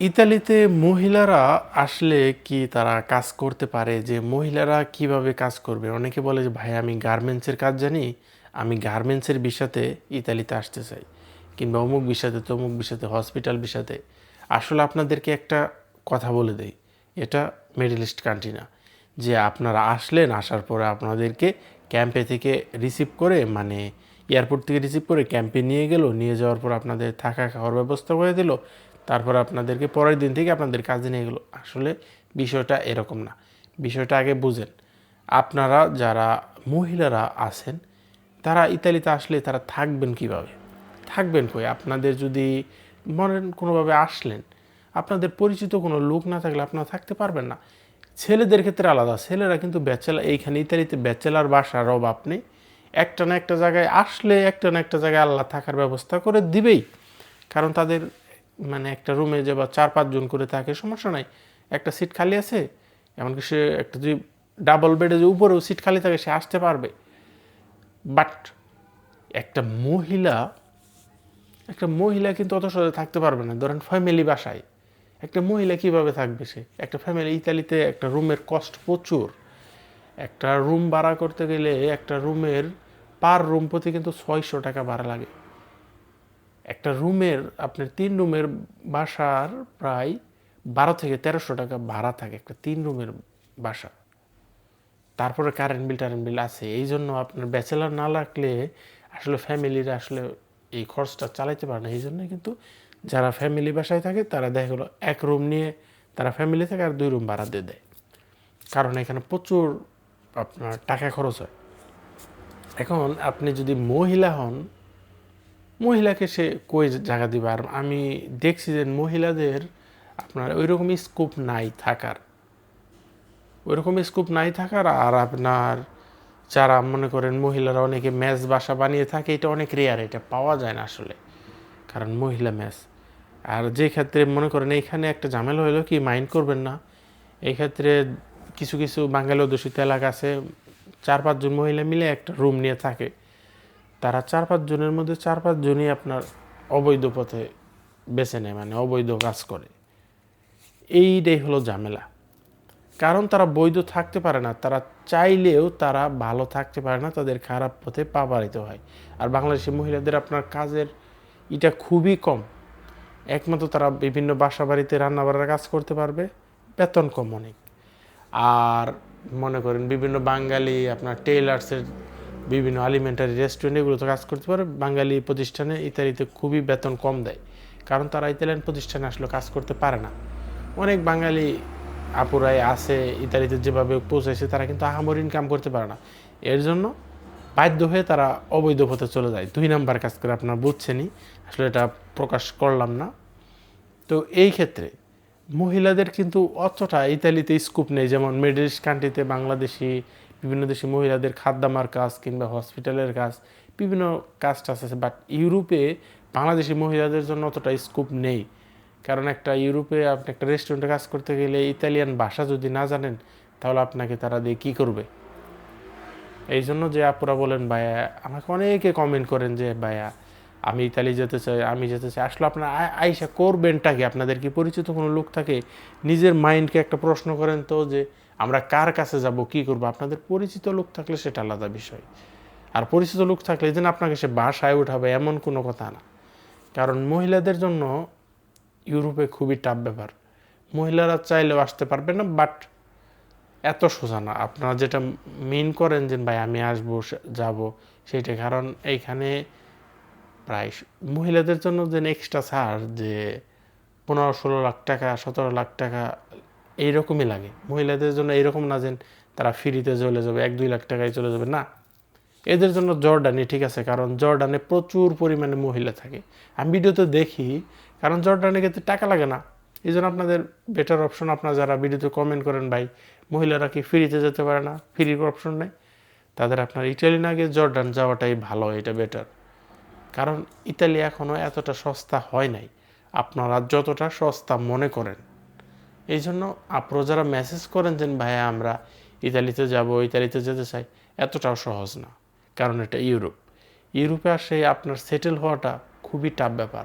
ইতালিতে মহিলারা আসলে কি তারা কাজ করতে পারে? যে মহিলারা কিভাবে কাজ করবে? অনেকে বলে যে, "ভাই আমি গার্মেন্টসের কাজ জানি। আমি গার্মেন্টসের ভিসাতে ইতালিতে আসতে চাই। কিংবা অমুক ভিসাতে, তমুক ভিসাতে, হসপিটাল ভিসাতে।" আসলে আপনাদেরকে একটা কথা বলে দেই। এটা মিডল ইস্ট কান্ট্রি না। যে আপনারা আসলেন, আসার পরে আপনাদেরকে ক্যাম্পে থেকে রিসিভ করে মানে এয়ারপোর্ট থেকে রিসিভ করে ক্যাম্পে নিয়ে গেল। নিয়ে যাওয়ার পর আপনাদের থাকা খাওয়ার ব্যবস্থা করে দিল। তারপর আপনাদেরকে পরের দিন থেকে আপনাদের কাজে নিয়ে গেলো। আসলে বিষয়টা এরকম না। বিষয়টা আগে বুঝেন। আপনারা যারা মহিলারা আছেন তারা ইতালিতে আসলে তারা থাকবেন কিভাবে? থাকবেন কই? আপনাদের যদি মনেন কোনোভাবে আসলেন, আপনাদের পরিচিত কোনো লোক না থাকলে আপনারা থাকতে পারবেন না। ছেলেদের ক্ষেত্রে আলাদা। ছেলেরা কিন্তু ব্যাচেলার এইখানে ইতালিতে ব্যাচেলার বাসার অভাব নেই। একটা না একটা জায়গায় আসলে একটা না একটা জায়গায় আল্লাহ থাকার ব্যবস্থা করে দিবেই। কারণ তাদের মানে একটা রুমে যে বা ৪-৫ জন করে থাকে সমস্যা নাই। একটা সিট খালি আছে, এমনকি সে একটা যদি ডাবল বেডে যে উপরেও সিট খালি থাকে সে আসতে পারবে। বাট একটা মহিলা একটা মহিলা কিন্তু অত সহজে থাকতে পারবে না। ধরেন ফ্যামিলি বাসায় একটা মহিলা কিভাবে থাকবে সে? একটা ফ্যামিলি ইতালিতে একটা রুমের কস্ট প্রচুর। একটা রুম ভাড়া করতে গেলে একটা রুমের পার রুম প্রতি কিন্তু ৬০০ টাকা ভাড়া লাগে। একটা রুমের আপনার ৩ রুমের বাসার প্রায় ১২ থেকে ১৩০০ টাকা ভাড়া থাকে একটা ৩ রুমের বাসা। তারপরে কারেন্ট বিল আছে। এই জন্য আপনার ব্যাচেলার না রাখলে আসলে ফ্যামিলিরা আসলে এই খরচটা চালাইতে পারে না। এই জন্য কিন্তু যারা ফ্যামিলি বাসায় থাকে তারা দেখা গেলো এক রুম নিয়ে তারা ফ্যামিলি থেকে আর ২ রুম ভাড়া দিয়ে দেয়। কারণ এখানে প্রচুর আপনার টাকা খরচ হয়। এখন আপনি যদি মহিলা হন, মহিলাকে সে কই জায়গা দিবে? আর আমি দেখছি যে মহিলাদের আপনার ওইরকম স্কোপ নাই থাকার। ওইরকম স্কোপ নাই থাকার আর আপনার যারা মনে করেন মহিলারা অনেকে মেস বাসা বানিয়ে থাকে এটা অনেক রেয়ার, এটা পাওয়া যায় না আসলে। কারণ মহিলা মেস। আর যে ক্ষেত্রে মনে করেন এইখানে একটা ঝামেলা হলো কি মাইন্ড করবেন না। এই ক্ষেত্রে কিছু কিছু বাঙালি অধ্যুষিত এলাকা আছে ৪-৫ জন মহিলা মিলে একটা রুম নিয়ে থাকে। তারা ৪-৫ জনের মধ্যে ৪-৫ জনই আপনার অবৈধ পথে বেছে নেয় মানে অবৈধ কাজ করে। এইটাই হলো ঝামেলা। কারণ তারা বৈধ থাকতে পারে না, তারা চাইলেও তারা ভালো থাকতে পারে না, তাদের খারাপ পথে পা বাড়াইতে হয়। আর বাংলাদেশি মহিলাদের আপনার কাজের এটা খুবই কম। একমাত্র তারা বিভিন্ন বাসা বাড়িতে রান্নাবাড়ার কাজ করতে পারবে, বেতন কম অনেক। আর মনে করেন বিভিন্ন বাঙালি আপনার টেইলার্সের বিভিন্ন আলিমেন্টারি রেস্টুরেন্ট এগুলোতে কাজ করতে পারে। বাঙালি প্রতিষ্ঠানে ইতালিতে খুবই বেতন কম দেয়, কারণ তারা ইতালিয়ান প্রতিষ্ঠানে আসলে কাজ করতে পারে না। অনেক বাঙালি আপুরাই আছে ইতালিতে যেভাবে পৌঁছেছে তারা কিন্তু আহামরি ইনকাম করতে পারে না। এর জন্য বাধ্য হয়ে তারা অবৈধ পথে চলে যায়। ২ নাম্বার কাজ করে আপনারা বুঝছেনই, আসলে এটা প্রকাশ করলাম না। তো এই ক্ষেত্রে মহিলাদের কিন্তু অতটা ইতালিতে স্কোপ নেই, যেমন মিডল ইস্ট কান্ট্রিতে বাংলাদেশি বিভিন্ন দেশি মহিলাদের খাদ্যামার কাজ কিংবা হসপিটালের কাজ বিভিন্ন কাজ টাজ আছে। বাট ইউরোপে বাংলাদেশি মহিলাদের জন্য অতটা স্কোপ নেই। কারণ একটা ইউরোপে আপনি একটা রেস্টুরেন্টে কাজ করতে গেলে ইতালিয়ান ভাষা যদি না জানেন তাহলে আপনাকে তারা দিয়ে কী করবে? এই জন্য যে আপুরা বলেন ভাইয়া, আমাকে অনেকে কমেন্ট করেন যে ভাইয়া আমি ইতালি যেতে চাই, আমি যেতে চাই। আসলে আপনার আইসা করবেনটা কি? আপনাদের কি পরিচিত কোনো লোক থাকে? নিজের মাইন্ডকে একটা প্রশ্ন করেন তো যে আমরা কার কাছে যাব, কি করব? আপনাদের পরিচিত লোক থাকলে সেটা আলাদা বিষয়। আর পরিচিত লোক থাকলে যেন আপনাকে সে বাসায় উঠাবে এমন কোনো কথা না। কারণ মহিলাদের জন্য ইউরোপে খুবই টাফ ব্যাপার। মহিলারা চাইলেও আসতে পারবে না, বাট এত সোজা না। আপনারা যেটা মিন করেন যে ভাই আমি আসবো যাব সেইটা, কারণ এইখানে প্রায় মহিলাদের জন্য যে এক্সট্রা ছাড় যে ১৫-১৬ লাখ টাকা ১৭ লাখ টাকা এইরকমই লাগে। মহিলাদের জন্য এইরকম না যে তারা ফ্রিতে চলে যাবে ১-২ লাখ টাকায় চলে যাবে, না। এদের জন্য জর্ডানই ঠিক আছে, কারণ জর্ডানে প্রচুর পরিমাণে মহিলা থাকে। আমি ভিডিওতে দেখি, কারণ জর্ডানে ক্ষেত্রে টাকা লাগে না। এই জন্য আপনাদের বেটার অপশন, আপনারা যারা ভিডিওতে কমেন্ট করেন ভাই মহিলারা কি ফ্রিতে যেতে পারে না, ফ্রির অপশন নেই, তাদের আপনার ইটালি না গিয়ে জর্ডান যাওয়াটাই ভালো, এটা বেটার। কারণ ইতালি এখনও এতটা সস্তা হয় নাই আপনারা যতটা সস্তা মনে করেন। এই জন্য আপনারা যারা মেসেজ করেন যে ভাইয়া আমরা ইতালিতে যাব, ইতালিতে যেতে চাই, এতটাও সহজ না। কারণ এটা ইউরোপ। ইউরোপে আসে আপনার সেটেল হওয়াটা খুবই টাফ ব্যাপার।